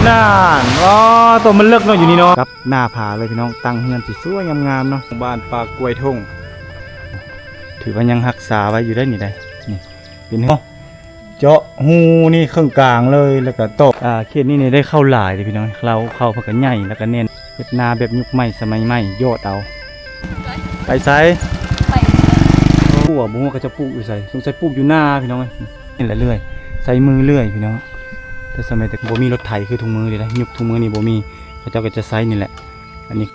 น่าอ๋อตัวมันเลิกเนาะอยู่นี่เนาะครับหน้าผาเลยพี่น้องตั้งเฮือนที่สวยงามๆเนาะบ้านปากกล้วยทงถือว่ายังรักษาไว้อยู่ได้นี่ได้นี่เป็นเนาะเจาะหูนี่เครื่องกลางเลยแล้วก็โตเขตนี้เนี่ยได้เข้าหลายเลยพี่น้องเราเข้าพักกันใหญ่แล้วก็เน้นเฮ็ดนาแบบยุคใหม่สมัยใหม่ยอดเอาไปไซปลูกบัวก็จะปลูกอยู่ใส่สงสัยปลูกอยู่หน้าพี่น้องนี่แหละเรื่อยใส่มือเรื่อยพี่น้องแต่สมัยแต่บ่มีรถไถคือถุงมือเลยนะยุคถุงมือนี่บ่มีเขาเจ้าก็จะใส่นี่แหละอันนี้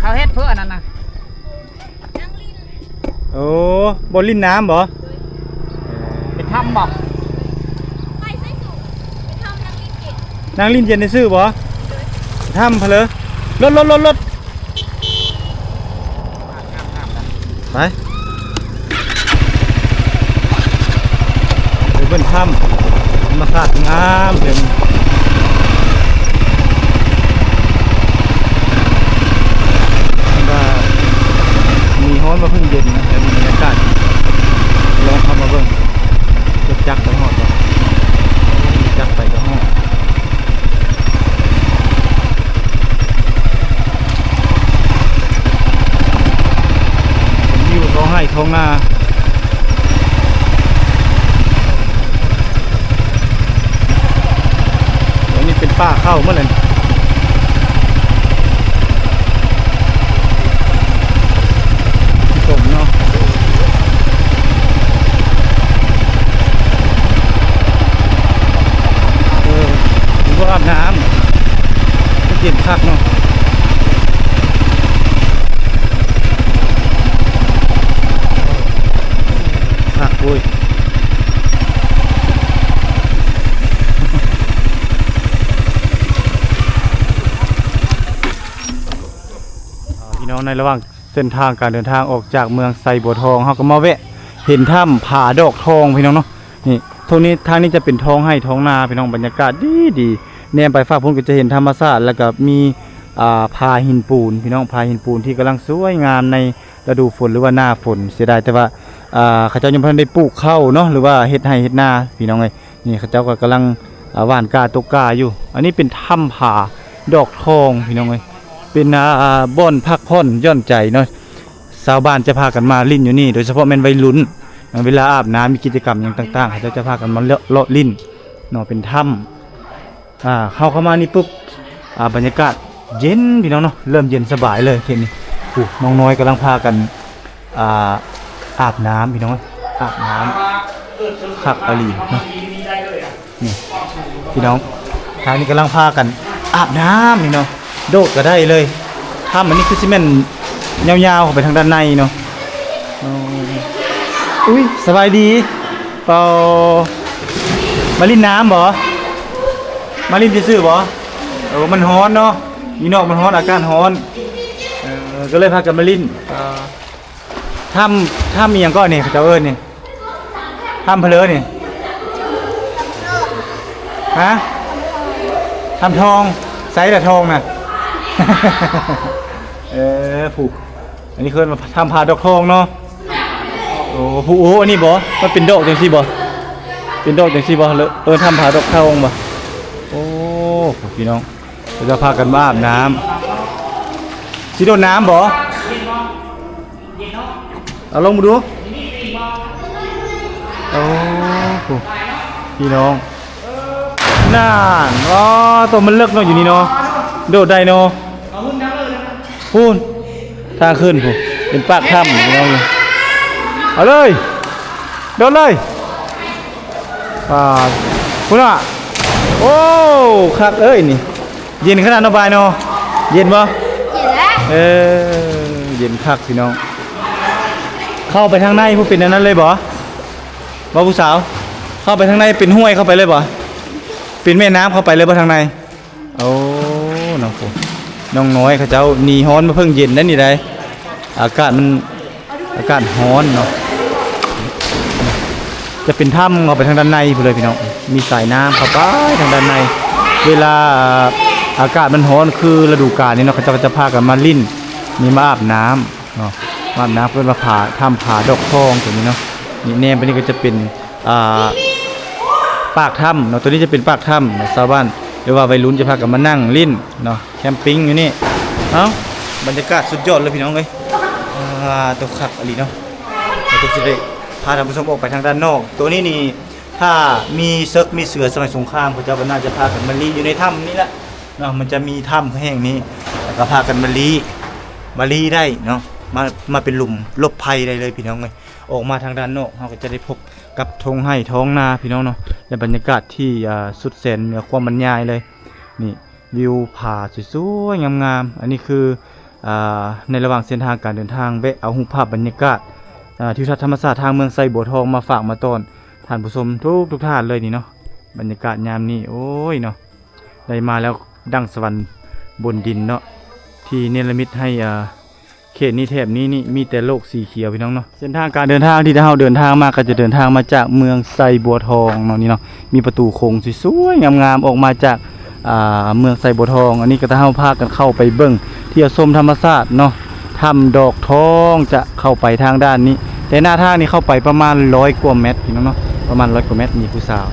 เขาเฮ็ดเพื่อนั่นนะโอ้บอลลินน้ำบ่ไปทำบ่ไปใส่สูงไปทำนางลินเก่งนางลินเย็นในซื่อบ่ทำเพลอรถไปเบิ่นทำมาขาดงามเดี๋ยวมีฮ้อนมาเพิ่งเย็นนะแต่มีบรรยากาศลองเข้ามาเบิ่งรถจักรไปหอดบ่จักรไปก็หอดวิวท้องไร่ท้องนาแล้วนี่เป็นป่าเข้าเมื่อไหร่สมเนาะผมก็อาบน้ำก็เย็นคักเนาะคักปุ้ยพี่น้องในระหว่างเส้นทางการเดินทางออกจากเมืองไซบัวทองเขาก็มาแวะเห็นถ้ำผาดอกทองพี่น้องเนาะนี่ตรงนี้ทางนี้จะเป็นท้องให้ท้องนาพี่น้องบรรยากาศดีแนมไปฝากพุ่นก็จะเห็นธรรมชาติแล้วก็มีผาหินปูนพี่น้องผาหินปูนที่กำลังสวยงามในฤดูฝนหรือว่าหน้าฝนเสียดายแต่ว่าเขาเจ้ายังไม่ได้ปลูกข้าวเนาะหรือว่าเฮ็ดไร่เฮ็ดนาพี่น้องเลยนี่เขาเจ้าก็กำลังหว่านกาตกกาอยู่อันนี้เป็นถ้ำผาดอกทองพี่น้องเลยเป็นบ่อนพักผ่อนย่อนใจเนาะชาวบ้านจะพากันมาลิ้นอยู่นี่โดยเฉพาะแม่นวัยรุ่นเวลาอาบน้ำมีกิจกรรมอย่างต่างๆเขาจะพากันมาเลาะลิ้นเนาะเป็นถ้ำเข้ามานี่ปุ๊บบรรยากาศเย็นพี่น้องเนาะเริ่มเย็นสบายเลยทีนี้น้องน้อยกำลังพากันอาบน้ำพี่น้องอาบน้ำขักอลีเนาะนี่พี่น้องทางนี้กำลังพากันอาบน้ำพี่น้องโดดก็ได้เลยถ้ำอันนี้คือซีเมนต์ยาวๆเข้าไปทางด้านในเนาะอุ้ยสบายดีเปล่ามาลินน้ำบ่มาลินซื่อๆบ่มันร้อนเนาะนี่นอกมันร้อนอากาศร้อนก็เลยพากันมาลินถ้ำมีอย่างก็เนี่ยเจ้าเอิญเนี่ยถ้ำเพลินเนี่ยฮะถ้ำทองไซส์แต่ทองน่ะผูกอันนี้เคยมาทำผาดอกทองเนาะโอ้ผูกอันนี้บ่มันเป็นดอกจังซี่บ่เป็นดอกจังซี่บ่ทำผาดอกทองบ่โอ้พี่น้องเราจะพากันมาอาบน้ำสิโดนน้ำบ่เอาลงมาดูโอ้พี่น้องน่าตัวมันเลิกเนาะอยู่นี่เนาะโดดได้เนาะ พูนทางขึ้นพูนเป็นปากถ้ำพี่น้องเลยเอาเลยโดนเลยพูนอ่ะโอ้คักเอ้ยนี่เย็นขนาดน้องบายเนาะเย็นปะ เห็นแล้ว เย็นคักพี่น้องเข้าไปทางในผู้เป็นอันนั้นเลยบ่ผู้สาวเข้าไปทางในเป็นห้วยเข้าไปเลยบ่เป็นแม่น้ำเข้าไปเลยบ่ทางในโอ้น้องผมน้องน้อยเขาเจ้าหนีฮ้อนมาเพิ่งเย็นนั่นนี่ได้อากาศฮ้อนเนาะจะเป็นถ้ำเข้าไปทางด้านในไปเลยพี่น้องมีสายน้ำเข้าไปทางด้านในเวลาอากาศมันร้อนคือฤดูกาลนี้เนาะเขาจะพากันมาลิ้นมีมาอาบน้ำเนาะมาอาบน้ำเพื่อมาทำผาดอกทองตัวนี้เนาะนี่แนมไปนี่ก็จะเป็นปากถ้ำเนาะตัวนี้จะเป็นปากถ้ำเนาะชาวบ้านหรือว่าวัยรุ่นจะพากันมานั่งลิ้นเนาะแคมปิ้งอยู่นี่เอ้าบรรยากาศสุดยอดเลยพี่น้องเอ้ยตัวขับอะไรเนาะตัวสิได้พาท่านผู้ชมออกไปทางด้านนอกตัวนี้นี่ถ้ามีเซิร์ฟมีเสือสมัยสงครามเขาเจ้าก็น่าจะพากันมาลีอยู่ในถ้ำนี่แหละเนาะมันจะมีถ้ำแห่งนี้แล้วก็พากันมาลีได้เนาะมาเป็นหลุมหลบภัยได้เลยพี่น้องเลยออกมาทางด้านนอกเราก็จะได้พบกับท้องไร่ท้องนาพี่น้องเนาะและบรรยากาศที่สุดแสนเหนือความบรรยายเลยนี่วิวผาสวยๆงามๆอันนี้คือในระหว่างเส้นทางการเดินทางแวะเอารูปภาพบรรยากาศทิวทัศน์ธรรมชาติทางเมืองไซบัวทองมาฝากมาต้อนท่านผู้ชมทุกท่านเลยนี่เนาะบรรยากาศยามนี้โอ้ยเนาะได้มาแล้วดั่งสวรรค์บนดินเนาะที่เนรมิตให้เขตนี้แถบนี้นี่มีแต่โลกสีเขียวพี่น้องเนาะเส้นทางการเดินทางที่เราเดินทางมาก็จะเดินทางมาจากเมืองไซบัวทองเนาะนี่เนาะมีประตูโค้งสวยๆงามๆออกมาจากเมืองไซบัวทองอันนี้ก็จะพากันเข้าไปเบิ่งเที่ยวชมธรรมชาติเนาะทำดอกทองจะเข้าไปทางด้านนี้แต่หน้าทางนี้เข้าไปประมาณ100 กว่าเมตรพี่น้องเนาะประมาณ100 กว่าเมตรมีผู้สาว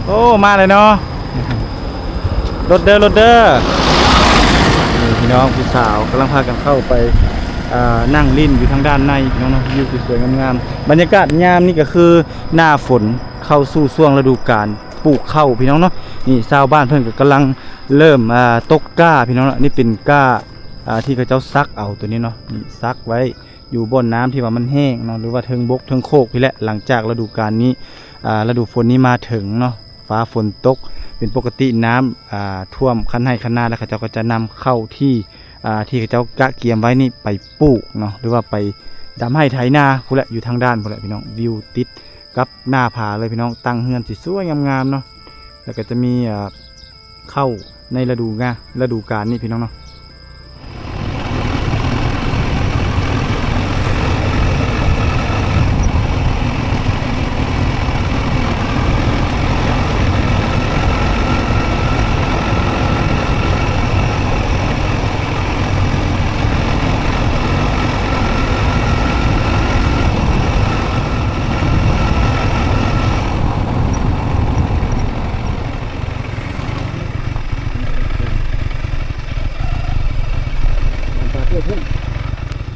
โอ้มาเลยเนาะรถเด้อพี่น้องผู้สาวกำลังพากันเข้าไปนั่งลิ้นอยู่ทางด้านในพี่น้องเนาะวิวสวยๆงามๆบรรยากาศยามนี่ก็คือหน้าฝนเข้าสู่ช่วงฤดูกาลปลูกข้าวพี่น้องเนาะนี่ชาวบ้านเพิ่นก็กำลังเริ่มตกก้าพี่น้องเนาะนี่เป็นก้าที่เขาเจ้าซักเอาตัวนี้เนาะนี่ซักไว้อยู่บนน้ำที่ว่ามันแห้งเนาะหรือว่าเทิงบกเทิงโคกพี่แหละหลังจากฤดูกาลนี้ฤดูฝนนี้มาถึงเนาะฟ้าฝนตกเป็นปกติน้ำท่วมคันให้คันนาแล้วเขาเจ้าก็จะนำเข้าที่เขาเจ้ากะเกียมไว้นี่ไปปลูกเนาะหรือว่าไปดำให้ไถนาพูดแหละอยู่ทางด้านพูดแหละพี่น้องวิวติดกับหน้าผาเลยพี่น้องตั้งเฮือนสวยๆงามๆเนาะแล้วก็จะมีเข้าในฤดูกาลนี่พี่น้องเนาะ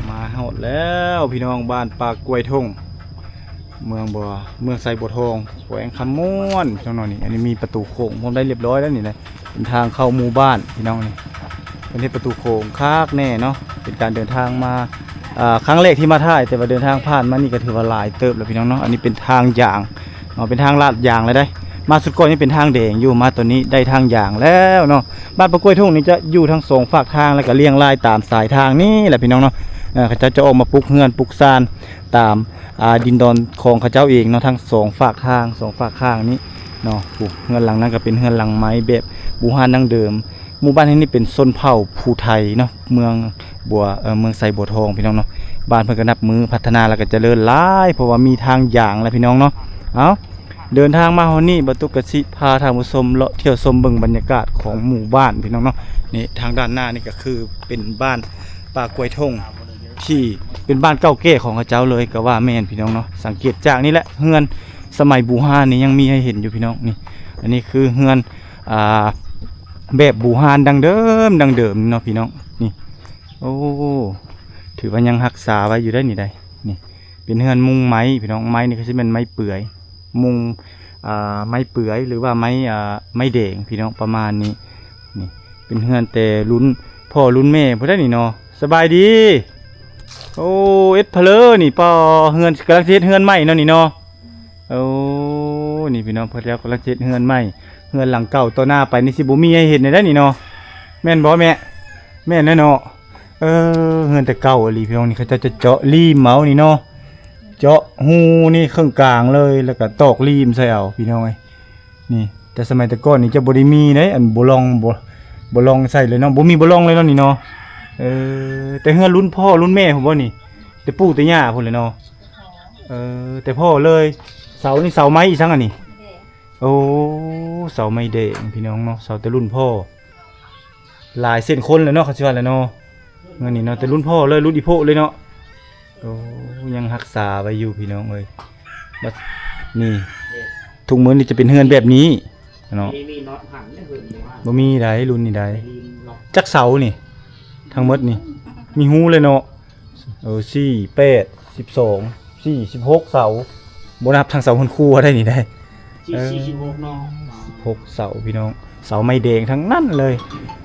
มาหมดแล้วพี่น้องบ้านปากกล้วยทงเมืองไซบัวทองแขวงคำม่วนพี่น้องนี่อันนี้มีประตูโค้งผมได้เรียบร้อยแล้วนี่เลยเป็นทางเข้าหมู่บ้านพี่น้องนี่เป็นที่ประตูโค้งคักแน่เนาะเป็นการเดินทางมาครั้งแรกที่มาท่ายแต่ว่าเดินทางผ่านมานี่ก็ถือว่าหลายเติบแล้วพี่น้องเนาะอันนี้เป็นทางยางเป็นทางลาดยางเลยได้มาสุดก่อนนี่เป็นทางแดงอยู่มาตัวนี้ได้ทางยางแล้วเนาะบ้านปากกล้วยทงนี่จะอยู่ทั้งสองฝากทางแล้วก็เรียงรายตามสายทางนี่แหละพี่น้องเนาะเขาจะออกมาปลูกเฮือนปลูกซานตามดินดอนของเขาเจ้าเองเนาะทั้งสองฝากทางนี้เนาะปลูกเฮือนหลังนั้นก็เป็นเฮือนหลังไม้แบบบูฮานดั้งเดิมหมู่บ้านแห่งนี้เป็นชนเผ่าภูไทยเนาะเมืองไซบัวทองพี่น้องเนาะบ้านเพิ่นก็นับมือพัฒนาแล้วก็เจริญหลายเพราะว่ามีทางอย่างแล้วพี่น้องเนาะเอาเดินทางมาฮอนี่บรรทุกกระสิพาทางผู้ชมเลาะเที่ยวชมเบิ่งบรรยากาศของหมู่บ้านพี่น้องเนาะนี่ทางด้านหน้านี่ก็คือเป็นบ้านปากกล้วยทงที่เป็นบ้านเก่าแก่ของเขาเจ้าเลยก็ว่าแม่นพี่น้องเนาะสังเกตจากนี่แหละเฮือนสมัยบูฮานนี่ยังมีให้เห็นอยู่พี่น้องนี่อันนี้คือเฮือนแบบบูฮานดังเดิมเนาะพี่น้องนี่โอ้ถือว่ายังรักษาไว้อยู่ได้นี่ได้นี่เป็นเฮือนมุงไม้พี่น้องไม้นี่ก็จะเป็นไม้เปื่อยมุงไม้เปื่อยหรือว่าไม้แดงพี่น้องประมาณนี้นี่เป็นเฮือนแต่รุ่นพ่อรุ่นแม่พอได้นี่เนาะ สบายดีโอ้เอ็ดเพลอนี่ปอเฮือนกำลังเฮ็ดเฮือนใหม่เนาะนี่เนาะโอ้นี่พี่น้องเพิ่นแล้วกำลังเฮ็ดเฮือนใหม่เฮือนหลังเก่าต่อหน้าไปนี่สิบ่มีให้เห็นได้นี่เนาะแม่นบ่แม่แม่นแน่เนาะเฮือนแต่เก่าอีหลีพี่น้องนี่เขาจะเจาะรีมเอานี่เนาะเจาะหูนี่ครึ่งกลางเลยแล้วก็ตอกรีมใส่เอาพี่น้องเอ้ยนี่แต่สมัยแต่ก่อนนี่จะบ่ได้มีเด้อันบ่ลองใส่เลยเนาะบ่มีบ่ลองเลยเนาะนี่เนาะแต่เฮือนรุ่นพ่อรุ่นแม่ผมบ่นี่แต่ปู่แต่ย่าพุ่นเลยเนาะแต่พ่อเลยเสานี่เสาไม้อีสังอันนี้โอ้เสาไม้แดงพี่น้องเนาะเสาแต่รุ่นพ่อหลายเส้นคนเลยเนาะเขาสิว่าแล้วเนาะเงินนี่เนาะแต่รุ่นพ่อเลยรุ่นอีโพเลยเนาะโอ้ยังรักษาไว้อยู่พี่น้องเอ้ยบัดนี่ทุกมื้อนี่จะเป็นเฮือนแบบนี้เนาะ มีน็อตหันได้เพิ่นอยู่ว่า บ่มีใดรุ่นนี้ใด ลีนล็อก จักเสานี่ทั้งหมดนี่มีหูเลยเนาะ4 8 12 4 16เสาบ่นับทางเสาคนครัวได้นี่ได้ 46เนาะ 6เสาพี่น้องเสาไม้แดงทั้งนั้นเลย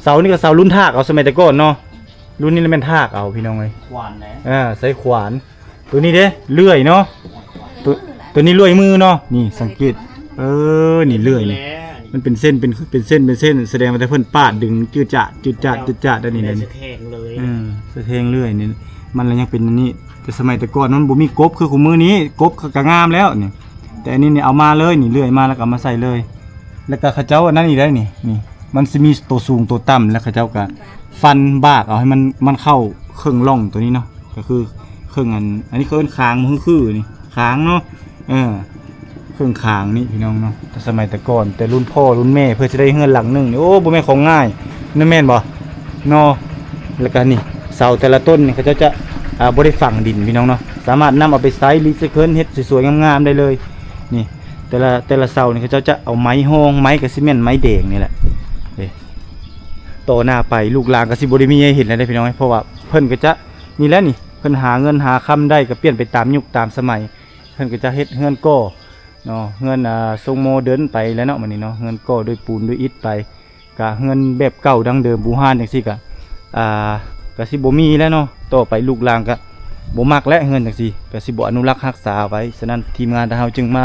เสานี่ก็เสารุ่นทากเอาสมัยแต่ก่อนเนาะรุ่นนี้แม่นทากเอาพี่น้องเอ้ย ขวานแหละ ใส่ขวานตัวนี้เด้เลื่อยเนาะตัวนี้เลื่อยมือเนาะนี่สังเกตนี่เลื่อยนี่ แล้ว มันเป็นเส้นเป็นเส้นแสดงว่าแต่เพิ่นปาดดึงจืดจาดด้านนี้ ได้ นี่ สะแทงเลย สะเทงเลื่อยนี่มันเลยยังเป็นอันนี้แต่สมัยแต่ก่อนมันบ่มีกบคือคู่มือนี้กบก็งามแล้วนี่แต่อันนี้นี่เอามาเลยนี่เลื่อยมาแล้วก็เอามาใส่เลย แล้วก็เขาเจ้าอันนั้นนี่ได้นี่มันสิมีตัวสูงตัวต่ำแล้วเขาเจ้าก็ฟันบากเอาให้มันเข้าเครื่องร่องตัวนี้เนาะก็คือเครื่องอันนี้เขาเอิ้นคางมันคือนี่คางเนาะเครื่องคางนี่พี่น้องเนาะแต่สมัยแต่ก่อนแต่รุ่นพ่อรุ่นแม่เพื่อจะได้เฮือนหลังหนึงนี่โอ้บ่แม่นของง่ายนั่นแม่นบ่เนาะแล้วก็นี่เสาแต่ละต้นนี่เขาจะบ่ได้ฝังดินพี่น้องเนาะสามารถนำเอาไปใช้รีไซเคิลเฮ็ดสวยๆงามๆได้เลยนี่แต่ละเสานี่เขาจะเอาไม้ห้องไม้กับซีเมนต์ไม้แดงนี่แหละต่อหน้าไปลูกหลานก็สิบ่ได้มีให้เห็นแล้วได้พี่น้องเพราะว่าเพิ่นก็จะนี่แหละนี่เพิ่นหาเงินหาค่ำได้ก็เปลี่ยนไปตามยุคตามสมัยเพิ่นก็จะเฮ็ดเฮือนก่อเนาะเฮือนทรงโมเดิร์นไปแล้วเนาะมื้อนี้เนาะเฮือนก่อด้วยปูนด้วยอิฐไปก็เฮือนแบบเก่าดั้งเดิมบูฮานจังซี่ก็ก็สิบ่มีแล้วเนาะต่อไปลูกหลานก็บ่มักและเฮือนจังซี่ก็สิบ่อนุรักษ์รักษาไว้ฉะนั้นทีมงานทางเฮาจึงมา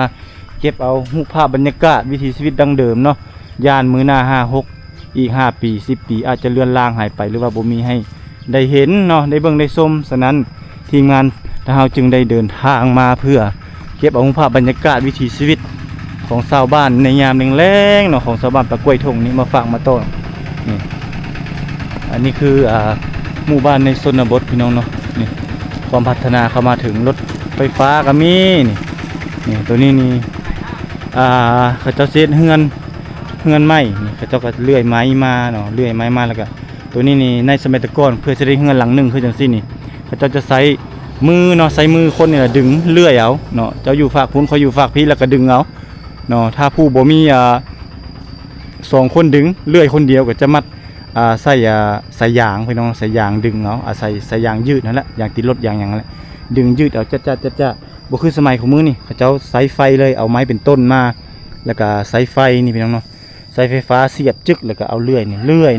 เก็บเอารูปภาพบรรยากาศวิถีชีวิตดั้งเดิมเนาะย่านมื้อหน้า5 6อีก5 ปี10 ปีอาจจะเลือนลางหายไปหรือว่าบ่มีให้ได้เห็นเนาะได้เบิ่งได้ชมฉะนั้นทีมงานทางเฮาจึงได้เดินทางมาเพื่อเก็บเอารูปภาพบรรยากาศวิถีชีวิตของชาวบ้านในยามแล้งๆเนาะของชาวบ้านปะกล้วยทงนี้มาฝากมาต้อนนี่อันนี้คือหมู่บ้านในชนบทพี่น้องเนาะนี่ความพัฒนาเข้ามาถึงรถไฟฟ้าก็มีนี่ตัวนี้นี่เขาเจ้าเซตเฮือนไม้นี่เขาเจ้าก็เลื่อยไม้มาเนาะเลื่อยไม้มาแล้วก็ตัวนี้นี่ในสมัยแต่ก่อนเพื่อจะได้เฮือนหลังหนึงคือจังซี่นี่เขาเจ้าจะใช้มือเนาะใช้มือคนนี่แหละดึงเลื่อยเอาเนาะเจ้าอยู่ฝากพุ้นเขาอยู่ฝากพี่แล้วก็ดึงเอาเนาะถ้าผู้บ่มี2 คนดึงเลื่อยคนเดียวก็จะมัดใส่สายยางพี่น้องสายยางดึงเอาใส่สายยางยืดนั่นแหละอย่างติดรถอย่างนั้นแหละดึงยืดเอาจ้าบ่คือสมัยของมื้อนี่เขาเจ้าใส่ไฟเลยเอาไม้เป็นต้นมาแล้วก็ใส่ไฟนี่พี่น้องเนาะใส่ไฟฟ้าเสียบจึกแล้วก็เอาเลื่อย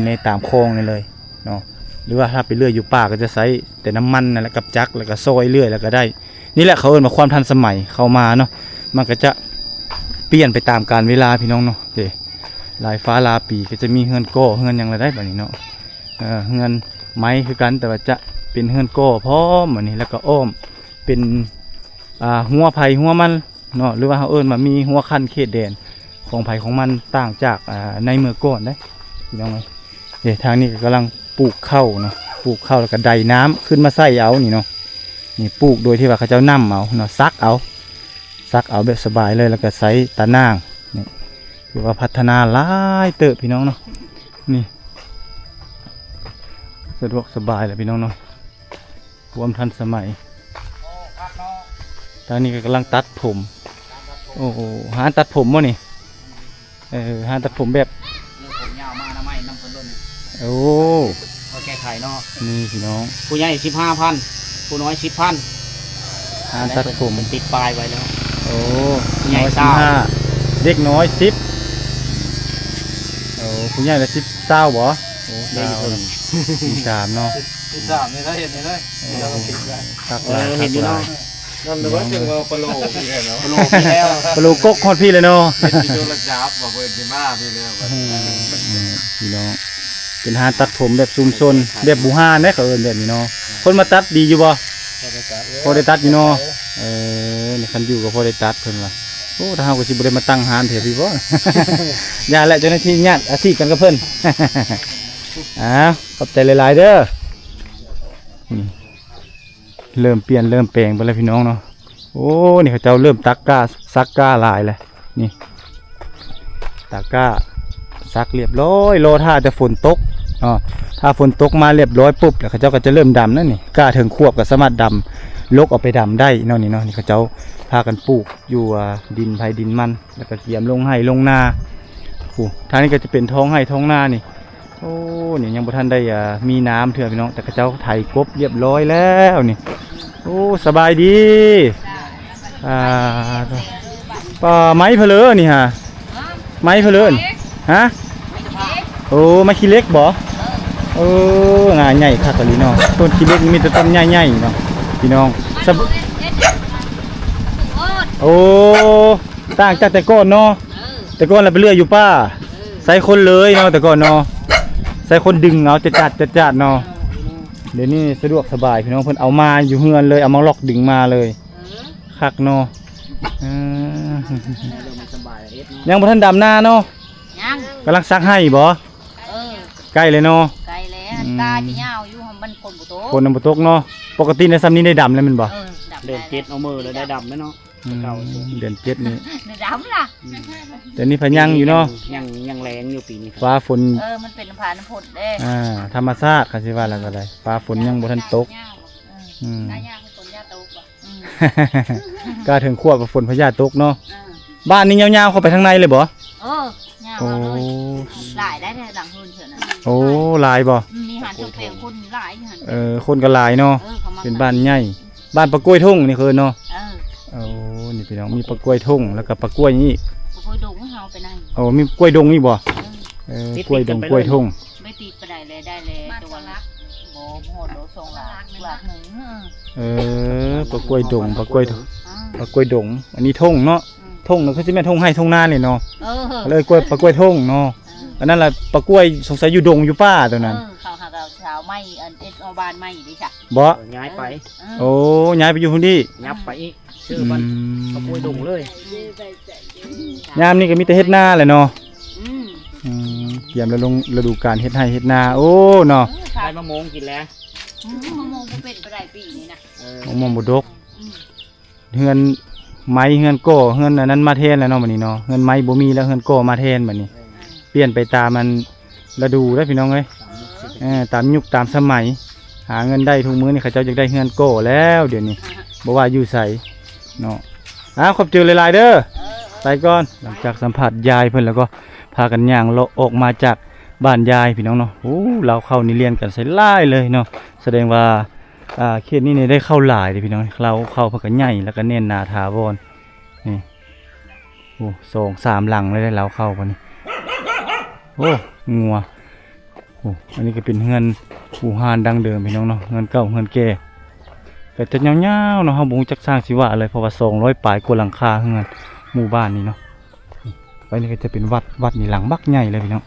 ในตามคลองนี่เลยเนาะหรือว่าถ้าไปเลื่อยอยู่ป่าก็จะใช้แต่น้ำมันนั่นแหละกับจักรแล้วก็ซอยเลื่อยแล้วก็ได้นี่แหละเขาเอิ้นว่าความทันสมัยเข้ามาเนาะมันก็จะเปลี่ยนไปตามกาลเวลาพี่น้องเนาะลายฟ้าลาปีก็จะมีเฮือนก่อเฮือนหยังละได้แบบนี้เนาะเฮือนไม้คือกันแต่ว่าจะเป็นเฮือนก่อพร้อมแบบนี้แล้วก็อ้อมเป็นหัวไผ่หัวมันเนาะหรือว่าเขาเอิ้นมามีหัวคันเขตแดนของไผ่ของมันต่างจากในเมื่อก่อนได้พี่น้องเอ้ยทางนี้ก็กำลังปลูกข้าวเนาะปลูกข้าวแล้วก็ไดน้ำขึ้นมาใส่เอานี่เนาะนี่ปลูกโดยที่ว่าเขาเจ้านํเอาเนาะซักเอาแบบสบายเลยแล้วก็ใส่ตะนางนี่คือว่าพัฒนาหลายเติบพี่น้องเนาะนี่สะดวกสบายแหละพี่น้องเนาะความทันสมัยตอนนี้ก็กำลังตัดผมโอ้โหหาตัดผมวะนี่หาตัดผมแบบ ผมยาวมานะไม่น้ำคนรุ่น โอ้ เขาแก้ไขเนาะ นี่พี่น้อง ผู้ใหญ่15,000ผู้น้อย10,000 หาตัดผม มันติดปลายไว้แล้ว โอ้ ผู้ใหญ่ น้อย เศร้า 15เด็กน้อย10โอ้ผู้ใหญ่ละ10เศร้าบ่โอ้ ได้ เศร้า คน มี3เนาะ ที่สามนี่ได้เห็นนี่ได้เราก็ปิดได้ คักหลาย เห็นอยู่เนาะ นั่นเลยว่าจึงว่าปลาโลพี่เห็นเนาะ โลพี่แล้ว ปลูกกกฮอดพี่เลยเนาะ ที่โดนระจับบอกเปิดที่มาพี่เนี่ย พี่น้องเป็นหาตัดผมแบบซุมซนแบบบูฮานได้เขาเอิ้นแบบนี้เนาะคนมาตัดดีอยู่บ่พอได้ตัดอยู่เนาะนี่คันอยู่ก็พอได้ตัดเพิ่นว่าโอ้ถ้าเฮาก็สิบ่ได้มาตั้งหานเถอะพี่บ่ อย่าแหละเจ้าหน้าที่ญาติอาชีพกันกับเพิ่น อ้าวขอบใจหลายๆเด้อนี่เริ่มเปลี่ยนเริ่มแปลงไปแล้วพี่น้องเนาะโอ้นี่เขาเจ้าเริ่มตักกล้าซักกล้าหลายเลยนี่ตักกล้าซักเรียบร้อยรอถ้าจะฝนตกถ้าฝนตกมาเรียบร้อยปุ๊บแล้วเขาเจ้าก็จะเริ่มดำนั่นนี่กล้าถึงควบก็สามารถดำลกออกไปดำได้เนาะนี่เนาะนี่เขาเจ้าพากันปลูกอยู่ดินไผ่ดินมันแล้วก็เกี่ยมลงให้ลงนาทางนี้ก็จะเป็นท้องให้ท้องนานี่โอ้นี่ยังบ่ทันได้มีน้ำเถื่อพี่น้องแต่เขาเจ้าไถกบเรียบร้อยแล้วนี่โอ้สบายดีป่าไม้เพลอนี่ฮะไม้เพลอฮะโอ้ไม้ขี้เล็กบ่โอ้งาใหญ่คักกะลีเนาะต้นขี้เล็กมีแต่ต้นใหญ่ๆเนาะพี่น้องโอ้ต่างจากแต่ก่อนเนาะแต่ก่อนเราไปเลื่อยอยู่ป้าใส่คนเลยเนาะแต่ก่อนเนาะใส่คนดึงเอาจัดเนาะเดี๋ยวนี้สะดวกสบายพี่น้องเพิ่นเอามาอยู่เฮือนเลยเอามาล็อกดึงมาเลยคักเนาะยังบ่ทันดำหน้าเนาะยังกำลังซักให้บ่ใกล้เลยเนาะไกลแล้วตาจะยาวอยู่มันคนบ่โต คนนำบ่ตกเนาะปกติในซ้ำนี้ได้ดำเลยแม่นบ่เดือน7เอามือเลยได้ดำแล้วเนาะเก่า เดือน7นี่ดำล่ะแต่นี่พะยังอยู่เนาะยังแรงอยู่ปีนี้ฟ้าฝนมันเป็นผ่านน้ำฝนเด้ธรรมชาติเขาสิว่าแล้วก็ได้ฟ้าฝนยังบ่ทันตกหน้ายากฝนยาตกก็ถึงควบฝนพญาตกเนาะบ้านนี้ยาวๆเข้าไปทางในเลยบ่โอ้หลายได้หลังหืนเถอะนะโอ้หลายบ่มีหันจงเปลงคนหลายหันคนก็หลายเนาะเป็นบ้านใหญ่บ้านปะกล้วยทุ่งนี่คือเนาะโอ้นี่พี่น้องมีปะกล้วยทุ่งแล้วก็ปะกล้วยนี่ปะกล้วยดงเฮาไปไหนโอ้มีกล้วยดงนี่บ่กล้วยดงกล้วยทุ่งไม่ติดไปได้เลยตัวละโอ้โหโดส่งหลักหนึ่งปะกล้วยดงปะกล้วยดงอันนี้ทุ่งเนาะทุ่งเขาสิแม่ทุ่งให้ทุ่งนาเนี่ยเนาะเลยกล้วยปะกล้วยทุ่งเนาะอันนั้นแหละปะกล้วยสงสัยอยู่ดงอยู่ป่าตัวนั้นเขาหาเราชาวไม่เอาบ้านไม่ดิจ้ะบ่ย้ายไปโอ้ย้ายไปอยู่คนที่ยับไปอีกชื่อมันปะกล้วยดงเลยยามนี้ก็มีแต่เฮ็ดนาแหละเนาะเตรียมแล้วลงฤดูกาลเฮ็ดไร่เฮ็ดนาโอ้เนาะได้มะม่วงกินแล้วมะม่วงก็เป็นไปได้ปีนี้นะมะม่วงบ่ดกเฮือนไม้เฮือนโก้เฮือนอันนั้นมาแทนแล้วเนาะบัดนี้เนาะเฮือนไม้บ่มีแล้วเฮือนโก้มาแทนบัดนี้เปลี่ยนไปตามมันฤดูได้พี่น้องเอ้ยตามยุคตามสมัยหาเงินได้ทุกมื้อนี่เขาเจ้าอยากได้เฮือนโก้แล้วเดี๋ยวนี้บ่ว่าอยู่ไสเนาะขอบเจอหลายๆเด้อไปก่อนหลังจากสัมผัสยายเพิ่นแล้วก็พากันย่างเลาะออกมาจากบ้านยายพี่น้องเนาะโอ้เราเข้านี่เรียนกันใส่หลายเลยเนาะแสดงว่าเขตนี้เนี่ยได้เข้าหลายเลยพี่น้องเราเข้าพักกันใหญ่แล้วก็เน้นนาถาวรนี่โอ้2-3 หลังเลยได้เราเข้าพอนี่โอ้งัวโอ้อันนี้ก็เป็นเฮือนปูฮานดังเดิมพี่น้องเนาะเฮือนเก่าเฮือนแก่แต่จะยาวๆเนาะเฮาบ่ฮู้จักสร้างสิว่าเลยเพราะว่า200ปลายกว่าหลังคาเฮือนหมู่บ้านนี้เนาะไปนี่ก็จะเป็นวัดนี่หลังบักใหญ่เลยพี่น้อง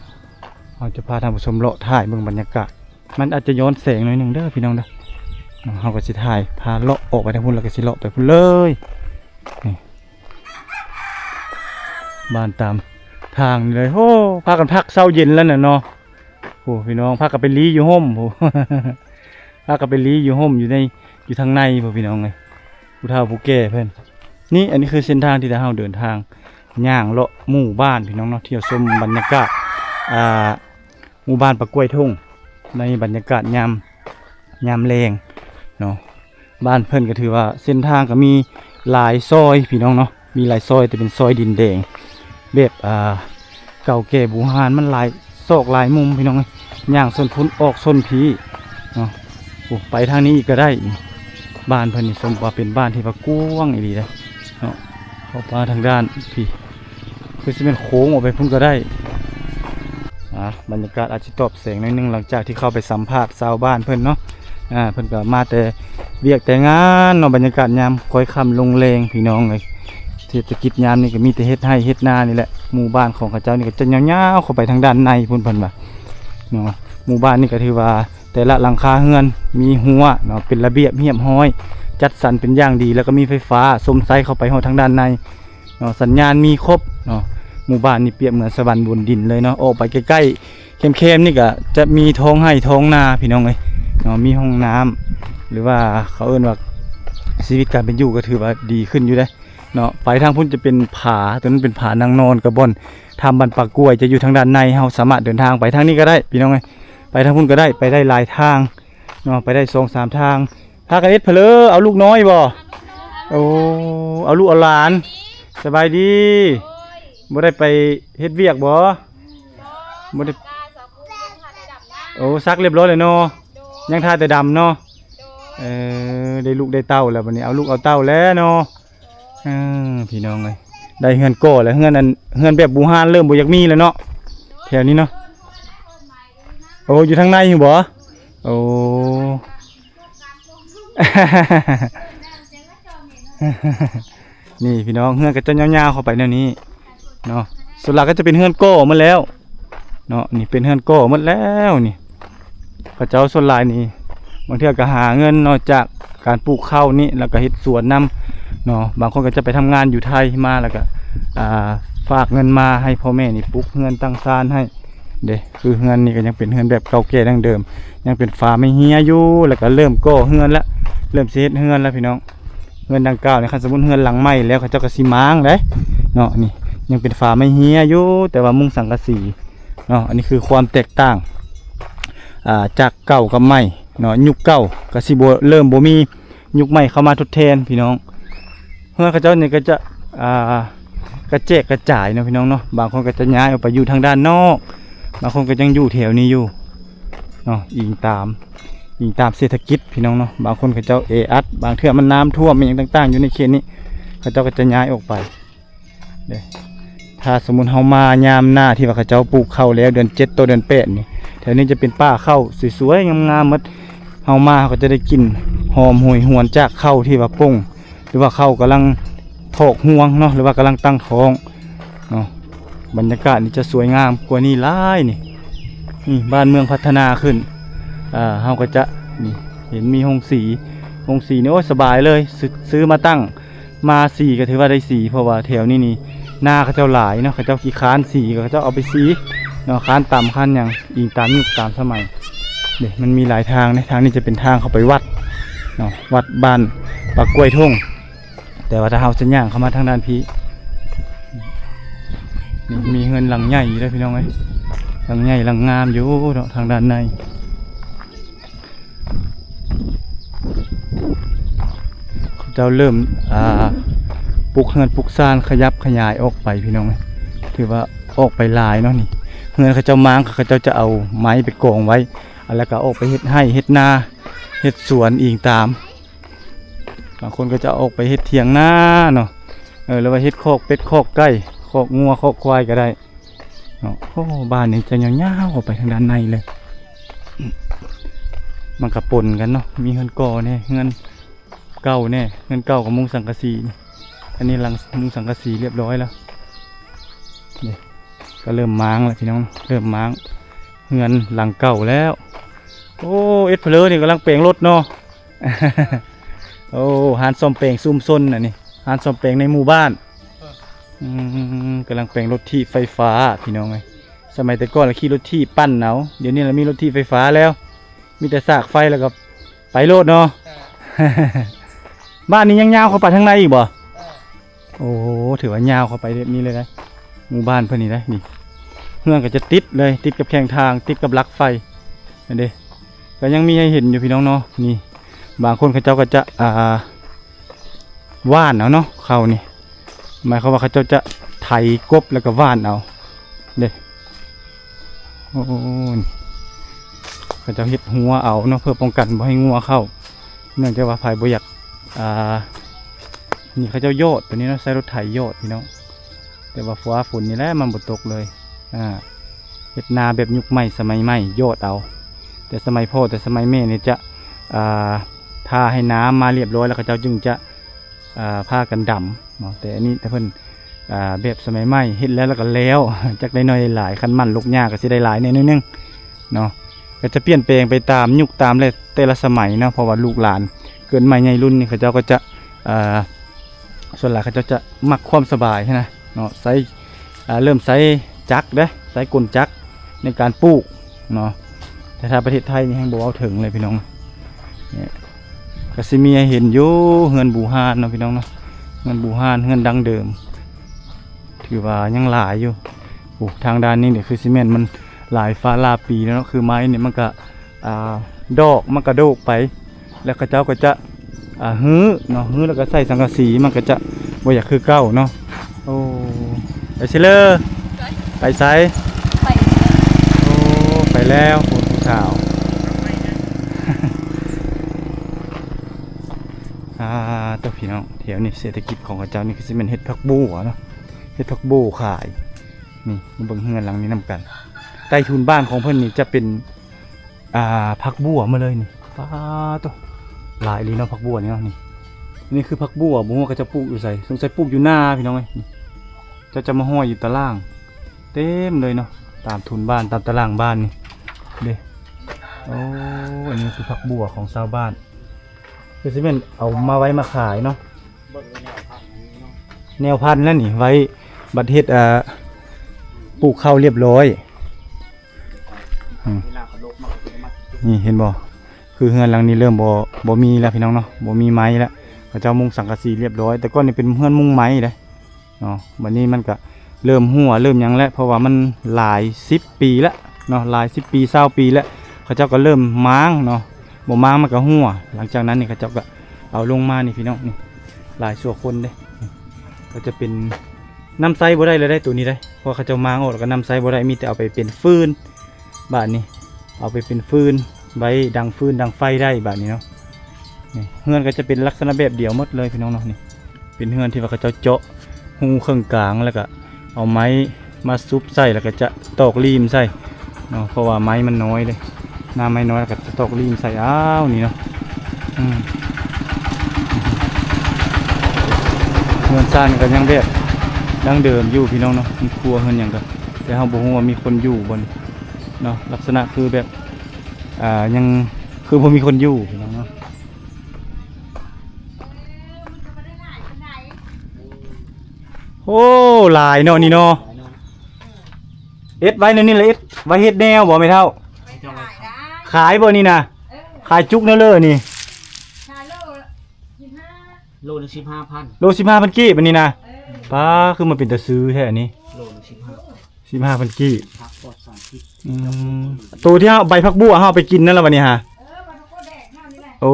เราจะพาท่านผู้ชมเลาะถ่ายเบิ่งบรรยากาศมันอาจจะย้อนแสงหน่อยนึงเด้อพี่น้องเด้อเราก็สิถ่ายพาเลาะออกไปทางพุ่นแล้วก็สิเลาะไปพุ่นเลยนี่บ้านตามทางนี่เลยโอ้พากันพักเช้าเย็นแล้วน่ะเนาะโอ้พี่น้องพากันไปลี้อยู่ห่มโอ้ พากันไปลี้อยู่ห่มอยู่ทางในพ่อพี่น้องเลยผู้เฒ่าผู้แก่เพิ่นนี่อันนี้คือเส้นทางที่เราเดินทางย่างเลาะหมู่บ้านพี่น้องเนาะเที่ยวชมบรรยากาศหมู่บ้านปะกล้วยทุ่งในบรรยากาศยามแรงเนาะบ้านเพิ่นก็ถือว่าเส้นทางก็มีหลายซอยพี่น้องเนาะมีหลายซอยแต่เป็นซอยดินแดงแบบเก่าแก่บูฮานมันหลายซอกหลายมุมพี่น้องย่างส้นพุ้นออกส้นผีเนาะโอ้ไปทางนี้อีกก็ได้บ้านเพิ่นนี่สมว่าเป็นบ้านที่ว่ากว้างอีหลีเลยเนาะเข้ามาทางด้านพี่คือจะเป็นโค้งออกไปพุ่นก็ได้บรรยากาศอาจจะตอบแสงนิดนึงหลังจากที่เข้าไปสัมภาษณ์ชาวบ้านเพิ่นเนาะ เพิ่นก็มาแต่เวียกแต่งานเนาะบรรยากาศยามค่อยค่ำลงแรงพี่น้องเอ้ยเศรษฐกิจยามนี่ก็มีแต่เฮ็ดไร่เฮ็ดนานี่แหละหมู่บ้านของเขาเจ้านี่ก็จะยาวๆเข้าไปทางด้านในพุ่นเพิ่นว่าเนาะหมู่บ้านนี่ก็ถือว่าแต่ละหลังคาเรือนมีหัวเนาะเป็นระเบียบเรียบร้อยจัดสรรเป็นอย่างดีแล้วก็มีไฟฟ้าสมไซเข้าไปฮอดทางด้านในเนาะสัญญาณมีครบเนาะหมู่บ้านนี่เปรียบเหมือนสวรรค์บนดินเลยเนาะออกไปใกล้ๆเข้มๆนี่ก็จะมีท้องไร่ท้องนาพี่น้องเอ้ยเนาะมีห้องน้ำหรือว่าเขาเอิ้นว่าชีวิตการเป็นอยู่ก็ถือว่าดีขึ้นอยู่เด้เนาะไปทางพุ่นจะเป็นผาตัวนั้นเป็นผานางนอนกระบอนทำบันปากกล้วยจะอยู่ทางด้านในเฮาสามารถเดินทางไปทางนี้ก็ได้พี่น้องเอ้ยไปทางพุ่นก็ได้ไปได้หลายทางเนาะไปได้2-3ทางถ้ากันเอ็ดเพลอเอาลูกน้อยบ่โอ้เอาลูกเอาหลานสบายดีบ่ได้ไปเฮ็ดเวียกบ่บ่ได้โอ้ซักเรียบร้อยเลยเนาะยังทาแต่ดำเนาะได้ลูกได้เต้าแล้วบัดนี้เอาลูกเอาเต้าแล้วเนาะพี่น้องเอ้ยได้เฮือนก่อแล้วเฮือนอันเฮือนแบบบูฮานเริ่มบ่อยากมีแล้วเนาะแถวนี้เนาะโอ้อยู่ทางในอยู่บ่โอ้ นี่พี่น้องเฮือนก็จะยาวๆเข้าไปแนวนี้เนาะส่วนหลักก็จะเป็นเฮือนก่อหมดแล้วเนาะนี่เป็นเฮือนก่อหมดแล้วนี่พระเจ้าส่วนหลายนี่บางเทื่อก็หาเงินนอกจากการปลูกข้าวนี่แล้วก็เฮ็ดสวนนำเนาะบางคนก็จะไปทำงานอยู่ไทยมาแล้วก็ฝากเงินมาให้พ่อแม่นี่ปลูกเฮือนตั้งศาลให้เด้คือเฮือนนี่ก็ยังเป็นเฮือนแบบเก่าแก่ดั้งเดิมยังเป็นฝาไม่เหี่ยอยู่แล้วก็เริ่มก่อเฮือนแล้วเริ่มสิเฮ็ดเฮือนแล้วพี่น้องเฮือนดังกล่าวนี่คันสมมุติเฮือนหลังใหม่แล้วเขาเจ้าก็สิม้างเด้เนาะนี่ยังเป็นฝาไม่เหี่ยอยู่แต่ว่ามุงสังกะสีเนาะอันนี้คือความแตกต่างจากเก่ากับใหม่เนาะยุคเก่าก็สิบ่เริ่มบ่มียุคใหม่เข้ามาทดแทนพี่น้องเฮือนเขาเจ้านี่ก็จะกระแจกกระจายเนาะพี่น้องเนาะบางคนก็จะย้ายออกไปอยู่ทางด้านนอกบางคนก็ยังอยู่แถวนี้อยู่เนาะอิงตามเศรษฐกิจพี่น้องเนาะบางคนเขาเจ้าบางเทื่อมันน้ำท่วมมันอย่างต่างๆอยู่ในเขตนี้เขาเจ้าก็จะย้ายออกไปเด้ถ้าสมมุติเฮามายามหน้าที่ว่าเขาเจ้าปลูกข้าวแล้วเดือน7ตัวเดือน8นี่แถวนี้จะเป็นป่าข้าวสวยๆงามๆหมดเฮามาก็จะได้กินหอมหวยหวนจากข้าวที่ว่าป่งหรือว่าข้าวกำลังถอกห่วงเนาะหรือว่ากำลังตั้งท้องเนาะบรรยากาศนี่จะสวยงามกว่านี้หลายนี่บ้านเมืองพัฒนาขึ้นเฮาก็จะนี่เห็นมีโรงสีนี่โอ้สบายเลยซื้อมาตั้งมาสีก็ถือว่าได้สีเพราะว่าแถวนี้นี่หน้าเขาเจ้าหลายเนาะเขาเจ้าขี้ค้านสีเขาเจ้าเอาไปสีเนาะค้านต่ำค้านอย่างอิงตามยุคตามสมัยเด็มันมีหลายทางในทางนี้จะเป็นทางเข้าไปวัดเนาะวัดบ้านปากกล้วยทุ่งแต่ว่าถ้าเฮาจะย่างเข้ามาทางด้านพี่นี่มีเงินหลังใหญ่อยู่เลยพี่น้องเอ้ยหลังใหญ่หลังงามอยู่เนาะทางด้านในเจ้าเริ่มปลูกเฮือนปลูกซ่านขยับขยายออกไปพี่น้องถือว่าออกไปหลายเนาะนี่เฮือนเขาเจ้าม้างเขาเจ้าจะเอาไม้ไปกองไว้แล้วก็ออกไปเฮ็ดไร่เฮ็ดนาเฮ็ดสวนอิงตามบางคนก็จะออกไปเฮ็ดเถียงนาเนาะหรือว่าเฮ็ดคอกเป็ดคอกไก่คอกงัวคอกควายก็ได้เนาะโอ้บ้านนี้จะยาวๆออกไปทางด้านในเลยมันกระปนกันเนาะมีเฮือนก่อเนี่ยเฮือนเก่าแน่เงินเก่ากับมุงสังกะสีอันนี้หลังมุงสังกะสีเรียบร้อยแล้วนี่ก็เริ่มม้างแล้วพี่น้องเริ่มม้างเงินหลังเก่าแล้วโอ้เอ็ดเพลอนี่กำลังเปลงรถเนาะ โอ้หานซ่อมเปลงซุ่มซนน่ะนี่หานซ่อมเปลงในหมู่บ้านกำลังเปลงรถที่ไฟฟ้าพี่น้องไงสมัยแต่ก่อนเราขี่รถที่ปั้นเนาเดี๋ยวนี้เรามีรถที่ไฟฟ้าแล้วมีแต่สากไฟแล้วก็ไปโลดเนาะ บ้านนี้ยังยาวเข้าไปทางในอีกบ่โอ้ถือว่ายาวเข้าไปแบบนี้เลยนะหมู่บ้านเพื่อนนี่นะนี่เฮือนก็จะติดเลยติดกับแข้งทางติดกับลักไฟนั่นเด้ก็ยังมีให้เห็นอยู่พี่น้องเนาะนี่บางคนเขาเจ้าก็จะว่านเอาเนาะเขานี่หมายความว่าเขาเจ้าจะไถกบแล้วก็ว่านเอาเด้โอ้เขาเจ้าเฮ็ดหัวเอาเนาะเพื่อป้องกันบ่ให้งัวเข้าเนื่องจากว่าภายบ่อยากนี่เขาเจ้าโยดตัวนี้เนาะใช้รถไถโยดพี่น้องแต่ว่าฟ้าฝนนี่แหละมันบ่ตกเลยเฮ็ดนาแบบยุคใหม่สมัยใหม่โยดเอาแต่สมัยพ่อแต่สมัยแม่นี่จะ ถ้าให้น้ำมาเรียบร้อยแล้วเขาเจ้าจึงจะผ้ากันดำเนาะแต่อันนี้แต่เพิ่นแบบสมัยใหม่เฮ็ดแล้วก็แล้ว จักได้น้อยหลายคันมันลูกหญ้าก็สิได้หลายแน่นิดนึงเนาะก็จะเปลี่ยนแปลงไปตามยุคตามแต่ละสมัยเนาะเพราะว่าลูกหลานเกิดใหม่ใหญ่รุ่นนี่เขาเจ้าก็จะส่วนหลายเขาเจ้าจะมักความสบายนะเนาะใช้เริ่มใช้จักรเด้ใช้กลจักรในการปลูกเนาะแต่ถ้าประเทศไทยนี่แฮงบ่เอาถึงเลยพี่น้องเนี่ยก็สิมีให้เห็นอยู่เฮือนบูฮานเนาะพี่น้องเนาะเฮือนบูฮานเฮือนดังเดิมถือว่ายังหลายอยู่โอ้ทางด้านนี้เนี่ยคือซีเมนต์มันหลายฟ้าลาปีแล้วเนาะคือไม้เนี่ยมันก็ดอกมันกระโดกไปแล้วก็เจ้าก็จะฮื้อเนาะฮื้อแล้วก็ใส่สังกะสีมันก็จะบ่อยากคือเก่าเนาะโอ้ไปเชลเลอร์ไปไซโอ้ไปแล้วคุณผู้สาวตัวพี่น้องแถวนี้เศรษฐกิจของอาจารย์นี่คือสิเป็นเห็ดผักบู่เนาะเห็ดผักบู่ขายนี่มาเบิ่งเฮือนหลังนี้นำกันใต้ทุนบ้านของเพิ่นนี่จะเป็นผักบัวมาเลยนี่ป้าตัวหลายลีเนาะผักบัวนี่เนาะนี่คือผักบัวบ่ฮู้ว่าเขาจะปลูกอยู่ไสสงสัยปลูกอยู่หน้าพี่น้องเอ้ยจะมาห้อยอยู่ตารางเต็มเลยเนาะตามทุนบ้านตามตารางบ้านนี่เด้โอ้อันนี้คือผักบัวของชาวบ้านคือสิเป็นเอามาไว้มาขายเนาะแนวพันธุ์แล้วนี่ไว้บัดเฮ็ดปลูกข้าวเรียบร้อยนี่เห็นบ่คือเฮือนหลังนี้เริ่มบ่มีแล้วพี่น้องเนาะบ่มีไม้แล้วเขาเจ้ามุงสังกะสีเรียบร้อยแต่ก่อนนี่เป็นเฮือนมุงไม้เด้เนาะบัดนี้มันก็เริ่มหัวเริ่มหยังแล้วเพราะว่ามันหลาย10 ปีแล้วเนาะหลาย10 ปี20 ปีแล้วเขาเจ้าก็เริ่มม้างเนาะบ่ม้างมันก็หัวหลังจากนั้นนี่เขาเจ้าก็เอาลงมานี่พี่น้องนี่หลายชั่วคนเด้ก็จะเป็นน้ำไซบ่ได้เลยได้ตัวนี้ได้เพราะเขาเจ้าม้างออกแล้วก็น้ำไซบ่ได้มีแต่เอาไปเป็นฟืนบาดนี้เอาไปเป็นฟืนใบดังฟืนดังไฟได้บาดนี้เนาะนี่เฮือนก็จะเป็นลักษณะแบบเดียวหมดเลยพี่น้องเนาะนี่เป็นเฮือนที่ว่าเขาเจ้าเจาะหูเครื่องกลางแล้วก็เอาไม้มาซุบใส่แล้วก็จะตอกรีมใส่เนาะเพราะว่าไม้มันน้อยเลยน้ำไม้น้อยแล้วก็จะตอกรีมใส่อ้าวนี่เนาะเฮือนซ่านก็ยังแบบดังเดิมอยู่พี่น้องเนาะมีครัวเฮือนหยังก็แต่เฮาบ่ฮู้ว่ามีคนอยู่บ่เนาะลักษณะคือแบบยังคือบ่มีคนอยู่พี่น้องเนาะโอ้หลายเนาะนี่เนาะเอ็ดไว้ในนี่เลยเอ็ดไว้เฮ็ดแนวบ่แม่เฒ่าขายบ่นี่นะขายจุกเนาะเลยนี่โลนึง15,000โล15,000กี้บัดนี้นะป้าคือมันเป็นตะซื้อแท้อันนี้โลนึง15,000กี้ผักปลอดสารพิษตัวที่เฮาใบผักบัวเฮาไปกินนั่นล่ะบัดนี้ฮะโอ้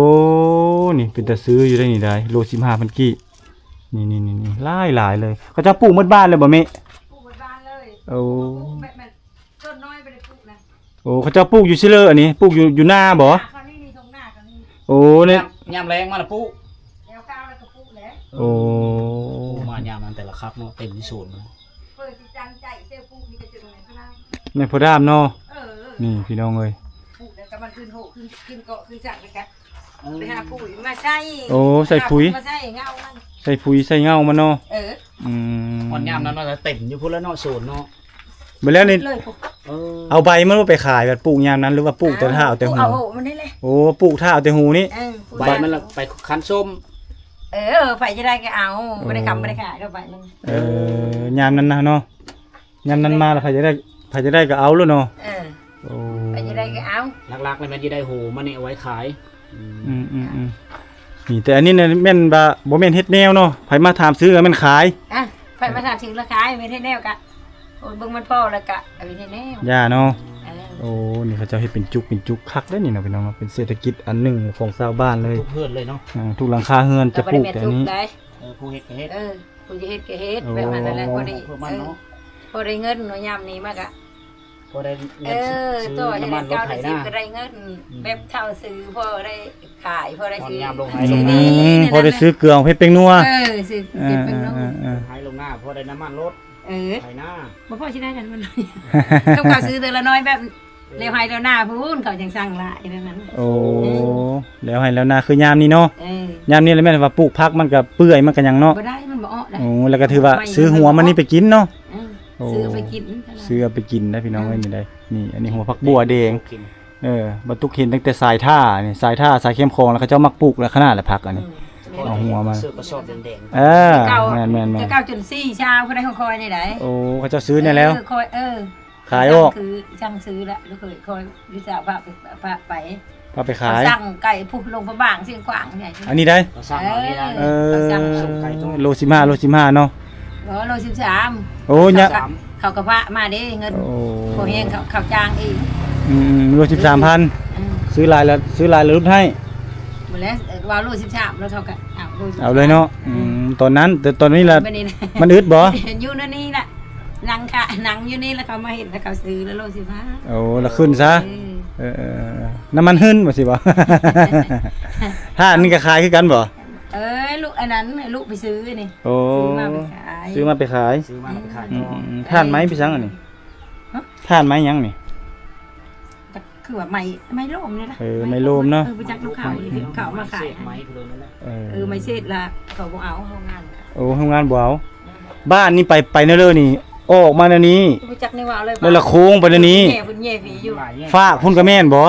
นี่เป็นตะซื้ออยู่ได้นี่ได้โล15,000กี้นี่หลายเลยเขาจะปลูกหมดบ้านเลยบ่แม่ปลูกหมดบ้านเลยโอ้แบบต้นน้อยบ่ได้ปลูกนะโอ้เขาจะปลูกอยู่ซิเลออันนี้ปลูกอยู่หน้าบ่เขานี่ตรงหน้าก็มีโอ้เนี่ยยามแรงมาละปุ๊แล้วข้าวแล้วก็ปลูกแล้วโอ้มายามนั้นแต่ละครับเนาะเต็มที่ศูนย์เปิดสิจังใจเซลปลูกนี่ก็จะตรงไหนข้างล่างในพอดามเนาะนี่พี่น้องเอ้ยปลูกแล้วก็มันขึ้นโหขึ้นเกาะขึ้นจักเลยกันไปหาปุ๋ยมาใส่ โอ้ใส่ปุ๋ยมาใส่เงามันใส่ปุ๋ยใส่เงามันเนาะวันยามนั้นเราเต็มอยู่พุ่นแล้วเนาะศูนย์เนาะไปแล้วนี่เอาใบมันไปขายแบบปลูกยามนั้นหรือว่าปลูกแต่ท่าเอาแต่หูเอามันนี่เลยโอ้ปลูกท่าเอาแต่หูนี่ใบมันไปคั้นส้มไฟจะได้ก็เอาไม่ได้คำไม่ได้ขายก็ไปมันยามนั้นนะเนาะยามนั้นมาแล้วไฟจะได้ก็เอาแล้วเนาะไฟจะได้ก็เอาลักๆเลยมันจะได้หูมันนี่เอาไว้ขายนี่แต่อันนี้เนี่ยแม่นบ่แม่นเฮ็ดแนวเนาะไผมาถามซื้อก็แม่นขายไผมาถามซื้อแล้วขายไม่เฮ็ดแนวกะโอ้เบิ่งมันพอแล้วกะเอาไปเฮ็ดแนวย่าเนาะโอ้นี่เขาเจ้าเฮ็ดเป็นจุกคักได้นี่เนาะพี่น้องเป็นเศรษฐกิจอันหนึ่งของชาวบ้านเลยทุกเฮือนเลยเนาะทุกหลังคาเฮือนจะปลูกแต่นี้ผู้เฮ็ดก็เฮ็ดผู้จะเฮ็ดก็เฮ็ดแบบนั้นแหละพอได้เงินเนาะยามนี้มากะพอได้เงินซื้อน้ำมันรถไถนาก็ได้เงินแบบเท่าซื้อพอได้ขายพอได้ซื้อพอได้ซื้อเกลือเพชรเป็งนัวซื้อเพชรเป็งนัวขายลงหน้าพอได้น้ำมันรถไถนาบ่พอสิได้กันมันต้องการซื้อแต่ละน้อยแบบเร็วให้เร็วหน้าพูนเขาจังสั่งละอย่างนั้นโอ้ แล้วให้แล้วนาคือยามนี้เนาะ เออย ามนี้แล้วแม่นว่าปลูกผักมันก็เปื่อยมันก็หยังเนาะ บ่ได้มันบ่ออกได้ โอ้แล้วก็ถือว่าซื้อหัวมันนี่ไปกินเนาะ โอ้ ซื้อไปกิน ซื้อเอาไปกินได้พี่น้องเอ้ยนี่ได้นี่อันนี้หัวผักบัวแดงบรรทุกเห็นตั้งแต่สายท่านี่สายท่าสายเข้มคลองแล้วเขาเจ้ามักปลูกแล้วขนาดละผักอันนี้ เอาหัวมา เสื้อกระสอบแดง เก่า แม่น จะเก่าจน4ชาวก็ได้ของคอยนี่ได้ โอ้เขาเจ้าซื้อเนี่ยแล้ว คอยขายออก คือช่างซื้อแล้วเคยคอยวิสาพาไป เอาไปขาย สั่งไก่พุกลงพระบางเสียงกว้างใหญ่ อันนี้ได้ ๆเราสร้างเอานี่นะ เออ เขาสั่ง โล15เนาะ โล13 โอ้เนี่ย เขากระพะมาเด้เงิน โอ้ โคเฮงเขาจ้างเอง โล13,000ซื้อลายแล้วลดให้ หมดแล้วว่าโล13แล้วเขาก็เอาเลยเนาะตอนนั้นแต่ตอนนี้ล่ะ ไม่นี่นะ มันอึดบ่ เห็นอยู่นั่นนี่น่ะนังอยู่นี่แล้วเขามาเห็นแล้วเขาซื้อแล้วโล15 โอ้แล้วขึ้นซะน้ำมันหึ้นบ่สิบ่ ถ้าอันนี้ก็ขายคือกันบ่ ลูกอันนั้นลูกไปซื้อนี่ โอ้ ซื้อมาไปขาย ซื้อมาไปขาย ซื้อมาไปขายต่อ ท่านไหมพี่สังอันนี้ท่านไหมยังนี่ คือว่าไม่โลมเนี่ยนะ ไม่โลมเนาะ ไปจักลูกเขาเลยเขามาขาย เศษไม้คือนั่นแหละ ไม่เสร็จละเขาบ่เอาโรงงาน โอ้ทำงานบ่เอาบ้านนี่ไปเนอะเลยนี่ออกมาแนวนี้ ไปจักในว่าเลย แล้วละโค้งไปแนวนี้ แย่บุญแย่ผีอยู่ ฝากพุ่นกับแม่นบ่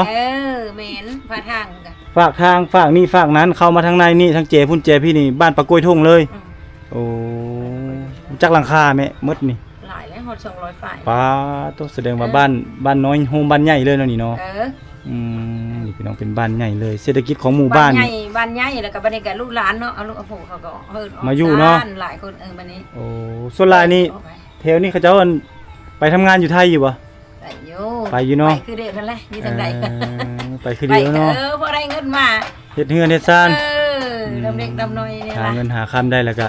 เหม็นพาทางกัน ฝากทางฝากนี่ฝากนั้นเข้ามาทางในนี่ทางเจพุ่นเจพี่นี่บ้านปะกล้วยทุ่งเลย โอ้จักหลังคาแม่มดนี่ หลายแล้วฮอด200ฝ่าย ป้าตัวแสดงว่าบ้านน้อยโฮมบ้านใหญ่เลยเนาะนี่เนาะ นี่พี่น้องเป็นบ้านใหญ่เลย เศรษฐกิจของหมู่บ้าน ใหญ่บ้านใหญ่แล้วก็บัดนี้ก็ลูกหลานเนาะเอาลูกเอาผู้เขาก็เฮิด มาอยู่เนาะ หลายคนบัดนี้ โอ้ส่วนหลายนี่แถวนี้เขาเจ้าไปทำงานอยู่ไทยอยู่บ่ ไปอยู่เนาะ ไปคือเด็กนั่นแหละอยู่ทางใด ไปคือเดียวเนาะ พอได้เงินมา เฮ็ดเฮือนเฮ็ดซ่าน ดำเล็กดำน้อยนี่ หา ล่ะ เงินหาคำได้แล้วก็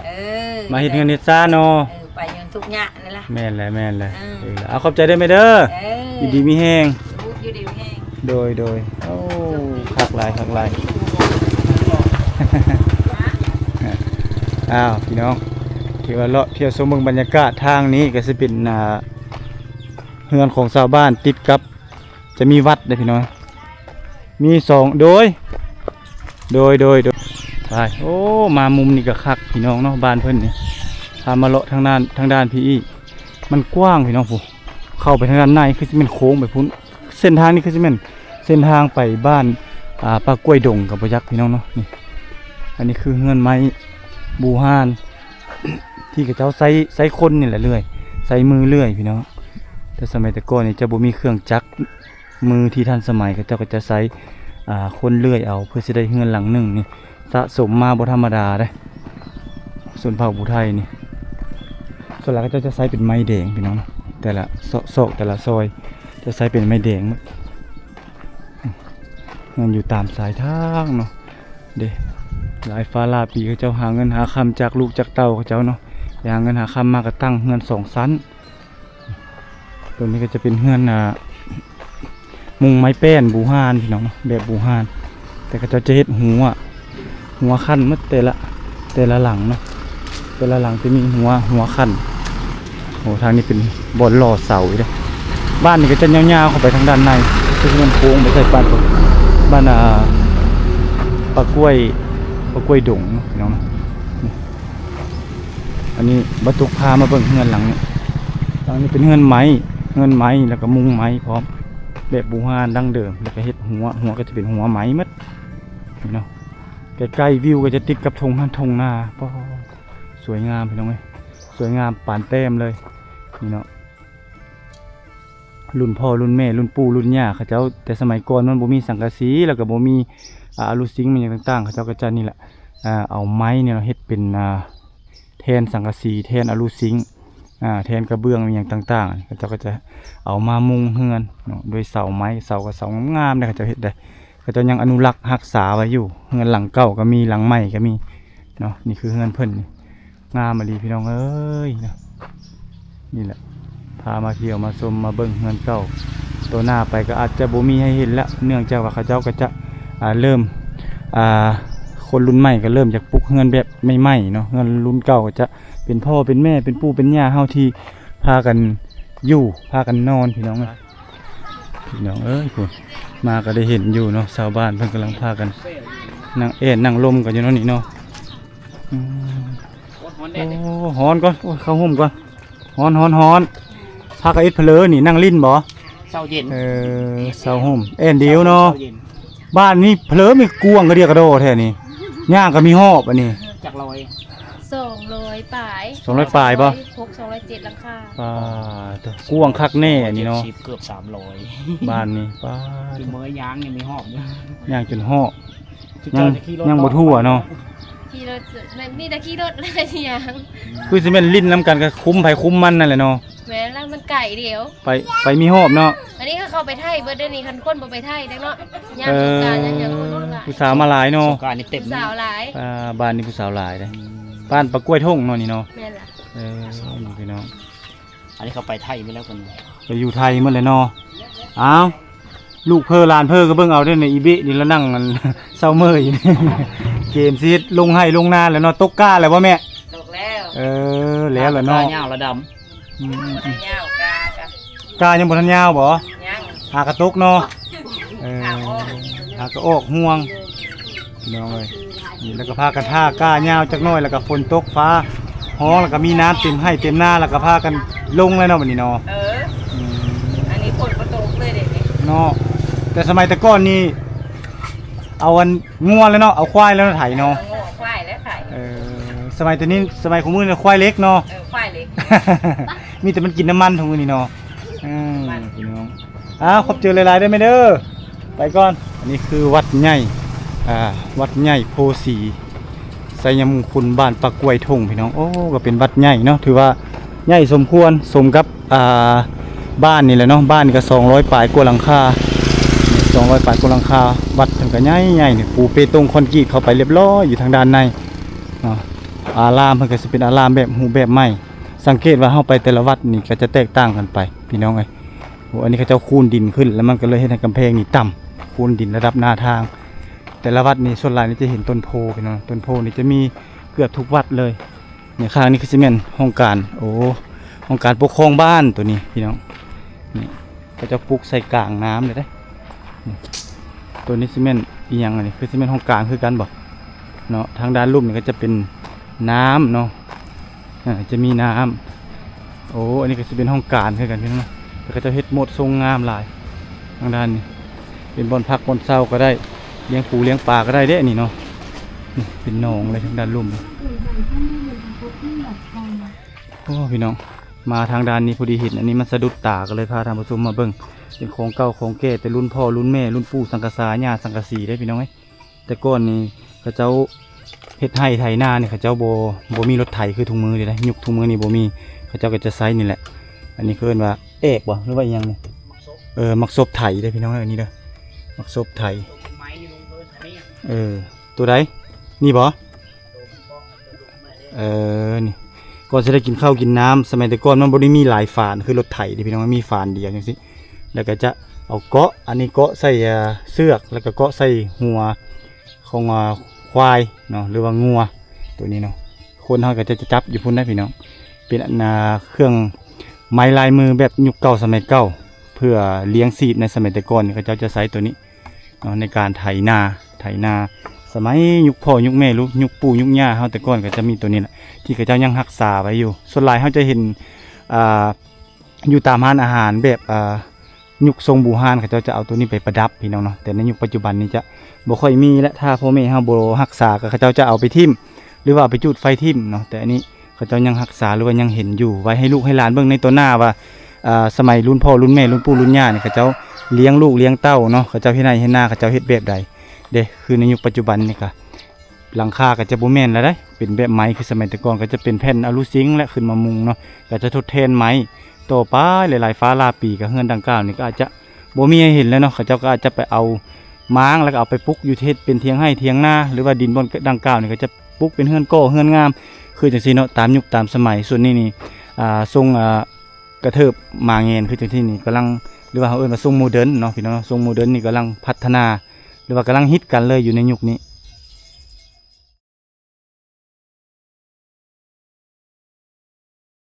มา เฮ็ดเฮือนเฮ็ดซ่านเนาะ ไปเงินทุกอย่างนี่ล่ะ แม่นแหละเอาขอบใจได้ไหมเด้ออยู่ดีมีแฮง อยู่ดีแห้ง โดยโอ้คักหลายอ้าวพี่น้องที่ว่าเลาะเที่ยวชมเมืองบรรยากาศทางนี้ก็สิเป็นเฮือนของชาวบ้านติดกับจะมีวัดเด้อพี่น้องมี2โดยไปโอ้มามุมนี้ก็คักพี่น้องเนาะบ้านเพิ่นนี่พามาเลาะทางด้านพี่อีมันกว้างพี่น้องผู้เข้าไปทางด้านในคือสิเป็นโค้งไปพุ่นเส้นทางนี้คือสิเป็นเส้นทางไปบ้านปลากล้วยดงกับบ่ยักพี่น้องเนาะนี่อันนี้คือเฮือนไม้บูฮาน ที่กระเจ้าใส่คนนี่แหละเรื่อยใส่มือเรื่อยพี่น้องแต่สมัยแต่ก่อนนี่จะบ่มีเครื่องจักรมือที่ทันสมัยกระเจ้าก็จะใส่คนเลื่อยเอาเพื่อสิได้เฮือนหลังหนึงนี่สะสมมาบ่ธรรมดาเด้ส่วนเผ่าผู้ไทยนี่ส่วนหลักก็จะใช้เป็นไม้แดงพี่น้องแต่ละซอกแต่ละซอยจะใช้เป็นไม้แดงเงินอยู่ตามสายทางเนาะเด้หลายฟ้าลาปีเขาเจ้าหาเงินหาคำจากลูกจากเต่าเขาเจ้าเนาะหาเงินหาคำมาก็ตั้งเฮือน2 ชั้นตรงนี้ก็จะเป็นเฮือนมุงไม้แป้นบูฮานพี่น้องแบบบูฮานแต่ก็จะเฮ็ดหัวขั้นเมื่อแต่ละหลังเนาะแต่ละหลังจะมีหัวขั้นโอ้ทางนี้เป็นบอนหล่อเสาเลยบ้านนี่ก็จะยาวๆเข้าไปทางด้านในคือมันโค้งไปใส่บ้านปลากล้วยดงเนาะพี่น้องอันนี้บัตุกพามาเบิ่งเฮือนหลังนี้เป็นเฮือนไม้แล้วก็มุงไม้พร้อมแบบบูฮานดั้งเดิมแล้วก็เฮ็ดหัวก็จะเป็นหัวไม้หมดเนาะใกล้ๆวิวก็จะติดกับทงนาป้อสวยงามพี่น้องเอ้ยสวยงามปานแต้มเลยนี่เนาะรุ่นพ่อรุ่นแม่รุ่นปู่รุ่นย่าเขาเจ้าแต่สมัยก่อนมันบ่มีสังกะสีแล้วก็บ่มีอลูซิงมันอย่างต่างๆเขาเจ้าก็จะนี่แหละเอาไม้เนี่ยเฮ็ดเป็นแทนสังกะสีแทนอลูซิงแทนกระเบื้องอย่างต่างๆเขาเจ้าก็จะเอามามุงเฮือนเนาะด้วยเสาไม้เสากับเสางามๆเนี่ยเขาเจ้าเฮ็ดได้เขาเจ้ายังอนุรักษ์รักษาไว้อยู่เฮือนหลังเก่าก็มีหลังใหม่ก็มีเนาะนี่คือเฮือนเพิ่นนี่งามมาดีพี่น้องเอ้ยนะนี่แหละพามาเที่ยวมาชมมาเบิ่งเฮือนเก่าตัวหน้าไปก็อาจจะบ่มีให้เห็นละเนื่องจากว่าเขาเจ้าก็จะเริ่มคนรุ่นใหม่ก็เริ่มจากปลูกเฮือนแบบใหม่ๆเนาะเฮือนรุ่นเก่าก็จะเป็นพ่อเป็นแม่เป็นปู่เป็นย่าเฮาที่พากันอยู่พากันนอนพี่น้องเอ้ยคุณ มาก็ได้เห็นอยู่เนาะชาวบ้านเพิ่นกำลังพากันนั่งนั่งลมกันอยู่เนาะนี่เนาะอืม ฮ้อนแด โอ้ ด ฮ้อนก่อนโอ้ยเข้าห่มก่อนฮ้อนพากันอิดเพลอนี่นั่งลิ้นบ่ เช้าเย็น เสาห่มเดียวเนาะ ช้ย็น บ้านนี้เพลอมีกวงก็เรียกกระโดดแท้นี่ย่างก็มีหอบอันนี้ จากลอย 200ปลาย 200ปลายบ่ 207หลังคา ป้าตัวกวงคักแน่อันนี้เนาะ เกือบ300 บ้านนี้ป้า คือเมื่อยางยังมีหอบอยู่ ย่างจนหอบยังบ่ทั่วเนาะ ขี่รถมีแต่ขี่รถเลยอย่าง คือสิแม่นลิ้นนํกันก็คุ้มไผคุ้มมันนั่นแหละเนาะ แม้แล้วมันไก่เดียว ไปมีหอบเนาะ อันนี้ก็เข้าไปไทยเบิดเดี๋ยวนี้คันคนบ่ไปไทยได้เนาะยามสงกรานต์ยังคนลงหลาย ผู้สาวมาหลายเนาะ สงกรานต์นี่เต็ม สาวหลาย บ้านนี้ผู้สาวหลายเด้บ้านปะกล้วยทุ่งเนาะนี่เนาะ แม่นล่ะ นี่พี่น้อง อันนี้เขาไปไทยไปแล้วกัน ไปอยู่ไทยหมดเลยเนาะอ้าวลูกเพอหลานเพอก็เบิ่งเอาเด้อในอีเบะนี่แล้วนั่งมัน เศร้าเมื่อยอยู่ เกมซีดลงให้ลงนาแล้วเนาะตกก้าแล้วบ่แม่ ตกแล้ว แล้วล่ะเนาะ ยาวระด อืม ยาวกากะ กายังบ่ทันยาวบ่ ยัง หากระตกเนาะหากระออกห่วงพี่น้องเอ้ยนี่แล้วก็พากันท่ากล้ายาวจักหน่อยแล้วก็ฝนตกฟ้าห้องแล้วก็มีน้ำเต็มให้เต็มหน้าแล้วก็พากันลงแล้วเนาะบัดนี้เนาะ อันนี้ฝนก็ตกเลยเด็กนี่ เนาะแต่สมัยแต่ก่อนนี่เอาอันงัวแล้วเนาะเอาควายแล้วเนาะไถเนาะ โง่ควายและไข่ สมัยตัวนี้สมัยของมือเนี่ยควายเล็กเนาะ ควายเล็ก มีแต่มันกินน้ำมันของมือนี่เนาะพี่น้องขอบเจอหลายๆได้ไหมเด้อไปก่อนอันนี้คือวัดใหญ่วัดใหญ่โพสีไสยมงคลบ้านปะกล้วยทงพี่น้องโอ้ก็เป็นวัดใหญ่เนาะถือว่าใหญ่สมควรสมกับบ้านนี่แหละเนาะบ้านนี่ก็200ปลายกว่าหลังคา200ปลายกว่าหลังคาวัดถึงก็ใหญ่ๆนี่ปูเปตงคอนกรีตเข้าไปเรียบร้อยอยู่ทางด้านในเนาะอารามเพิ่นก็สิเป็นอารามแบบหูแบบใหม่สังเกตว่าเฮาไปแต่ละวัดนี่ก็จะแตกต่างกันไปพี่น้องเอ้ยโอ้อันนี้เขาเจ้าคูนดินขึ้นแล้วมันก็เลยเฮ็ดให้กำแพงนี่ต่ำคูนดินระดับหน้าทาง แต่ละวัดนี่ส่วนหลายนี่จะเห็นต้นโพพี่น้องต้นโพนี่จะมีเกือบทุกวัดเลยเนี่ยข้างนี้คือสิแม่นห้องการห้องการปกครองบ้านตัวนี้พี่น้องนี่ก็จะปลูกใส่กลางน้ำเลยได้นี่ตัวนี้สิแม่นอีหยังอันนี้คือสิแม่นห้องการคือกันบ่เนาะทางด้านลุ่มนี่ก็จะเป็นน้ำเนาะจะมีน้ำอันนี้ก็สิเป็นห้องการคือกันพี่น้องแล้วก็จะเฮ็ดโมดทรงงามหลายทางด้านนี้เป็นบ่อนพักบ่อนเช้าก็ได้เลี้ยงปูเลี้ยงปลาก็ได้เด้นี่เนาะนี่เป็นหนองเลยทางด้านลุ่มพี่น้องมาทางด้านนี้พอดีเห็นอันนี้มันสะดุดตาก็เลยพาท่านผู้ชมมาเบิ่งเป็นของเก่าของแก่แต่รุ่นพ่อรุ่นแม่รุ่นปู่สังกะสาญาสังกะสีได้พี่น้องเอ้ยแต่ก่อนนี้เขาเจ้าเฮ็ดไร่ไถนาเนี่ยเขาเจ้าบ่มีรถไถคือถุงมือเลยนะยุคถุงมือนี่บ่มีเขาเจ้าก็จะใช้นี่แหละอันนี้คือเอิ้นว่าเอกบ่หรือว่าอีหยังนี่มักซบไถได้พี่น้องเอ้ยอันนี้เด้อมักซบไถตัวใดนี่บ่นี่ก่อนจะได้กินข้าวกินน้ำสมัยแต่ก่อนมันบ่ได้มีหลายฝานคือรถไถที่พี่น้องมันมีฝานเดียวจังซี่แล้วก็จะเอาเกาะอันนี้เกาะใส่เสือกแล้วก็เกาะใส่หัวของควายเนาะหรือว่างัวตัวนี้เนาะคนเฮาก็จะจับอยู่พุ่นนะพี่น้องเป็นเครื่องไม้ลายมือแบบยุคเก่าสมัยเก่าเพื่อเลี้ยงซีดในสมัยแต่ก่อนเขาเจ้าจะใช้ตัวนี้เนาะในการไถนาสมัยยุคพ่อยุคแม่ยุคปู่ยุคย่าเฮาแต่ก่อนก็จะมีตัวนี้แหละที่เขาเจ้ายังรักษาไว้อยู่ส่วนหลายเฮาจะเห็นอยู่ตามร้านอาหารแบบยุคทรงบูฮานเขาเจ้าจะเอาตัวนี้ไปประดับพี่น้องเนาะแต่ในยุคปัจจุบันนี้จะบ่ค่อยมีและถ้าพ่อแม่เฮาบ่รักษาก็เขาเจ้าจะเอาไปทิ่มหรือว่าเอาไปจุดไฟทิ่มเนาะแต่อันนี้เขาเจ้ายังรักษาหรือว่ายังเห็นอยู่ไว้ให้ลูกให้หลานเบิ่งในตัวหน้าว่าสมัยรุ่นพ่อรุ่นแม่รุ่นปู่รุ่นย่าเนี่ยเขาเจ้าเลี้ยงลูกเลี้ยงเต้าเนาะเขาเจ้าเฮ็ดไร่เฮ็ดนาเขาเจ้าเฮ็ดแบบใดเด้คือในยุคปัจจุบันนี่ค่ะหลังคาก็จะบ่แม่นแล้วได้เป็นแบบไม้คือสมัยแต่ก่อนก็จะเป็นแผ่นอลูซิงค์และขึ้นมามุงเนาะก็จะทดแทนไม้ต่อไปหลายๆฟ้าลาปีกับเฮือนดังกล่าวนี่ก็อาจจะบ่มีให้เห็นแล้วเนาะเขาเจ้าก็อาจจะไปเอาม้างแล้วก็เอาไปปลูกอยู่เทศเป็นเทียงให้เทียงนาหรือว่าดินบนดังกล่าวนี่ก็จะปลูกเป็นเฮือนก่อเฮือนงามคือจังซี่เนาะตามยุคตามสมัยส่วนนี้นี่ทรงกระเทิบมาเงินคือจังซี่นี่กำลังหรือว่าเขาเอิ้นว่าทรงโมเดิร์นเนาะพี่น้องทรงโมเดิร์นนี่กำลังพัฒนาหรือว่ากำลังฮิตกันเลยอยู่ในยุคนี้